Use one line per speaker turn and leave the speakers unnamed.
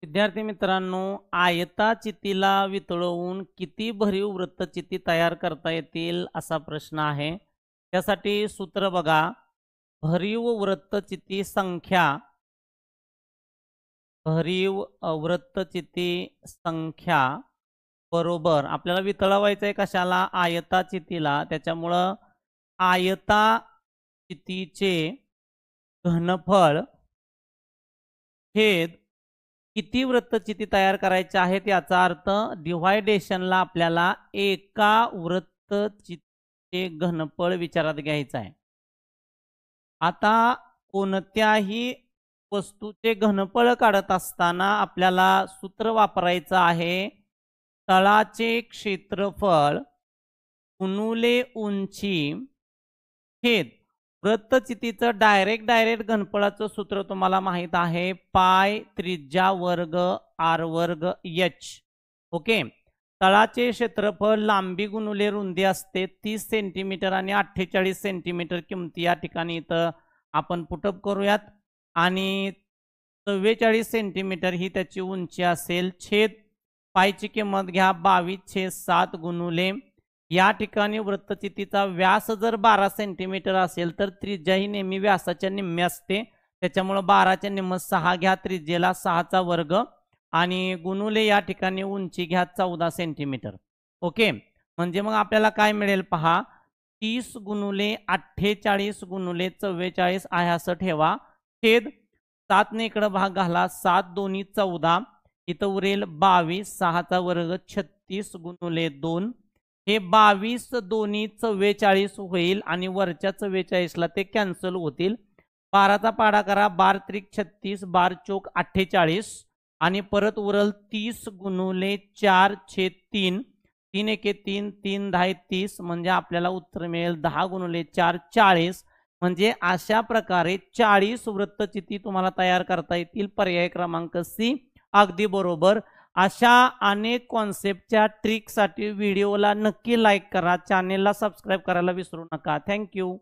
विद्यार्थी मित्रांनो, आयताचितीला वितळवून किती भरीव वृत्तचिती तयार करता येतील असा प्रश्न आहे। त्यासाठी सूत्र बघा, भरीव वृत्तचिती संख्या बरोबर आपल्याला वितळवायचं आहे कशाला, आयताचितीला। त्याच्यामुळं आयताचितीचे घनफळ छेद किती वृत्तचिती तयार करायचे आहेत याचा अर्थ डिव्हायडेशनला आपल्याला एका वृत्तचितीचे घनफळ विचारात घ्यायचं आहे। आता कोणत्याही वस्तूचे घनफळ काढत असताना आपल्याला सूत्र वापरायचं आहे, तळाचे क्षेत्रफळ गुणिले उंची छेद वृत्तचितीचं डायरेक्ट घनफळाचं सूत्र तुम्हाला माहित आहे, पाय त्रिज्या वर्ग r वर्ग h। ओके, तळाचे क्षेत्रफळ लांबी गुणिले रुंदी असते 30 सेंटीमीटर आणि 48 सेंटीमीटर किमती या ठिकाणी इथं आपण पुटअप करूयात। आणि 44 सेंटीमीटर ही त्याची उंची असेल, छेद पायची किंमत घ्या 22/7 गुणिले या ठिकाणी वृत्तचितीचा व्यास जर 12 सेंटीमीटर असेल तर त्रिज्या ही नेहमी व्यासाच्या निम्मे असते, त्याच्यामुळे 12च्या निम्म 6 घ्या, त्रिज्येला 6चा वर्ग आणि गुणिले या ठिकाणी उंची घ्या 14 सेंटीमीटर। ओके, म्हणजे मग आपल्याला काय मिळेल पहा, 30 गुणिले 48 गुणिले 44 आहे असं ठेवा, छेद 7 ने इकडे भाग घाला, 7 दोन्ही 14, इथं उरेल 22, 6चा वर्ग 36 गुणिले 2, हे 22 दोन्ही 44 होईल आणि वरच्या 44ला ते कॅन्सल होतील। 12चा पाडा करा, 12 त्रिक 36, 12 चौक 48 आणि परत उरल 30 गुणिले 4/3, 3 एके 3, 3 10 30, म्हणजे आपल्याला उत्तर मिळेल 10 गुणिले 4 40। म्हणजे अशा प्रकारे 40 वृत्तचिती तुम्हाला तयार करता येतील। पर्याय क्रमांक सी अगदी बरोबर। अशा अनेक कॉन्सेप्टच्या ट्रिकसाठी व्हिडिओला नक्की लाईक करा, चॅनेलला सबस्क्राईब करायला विसरू नका। थँक्यू।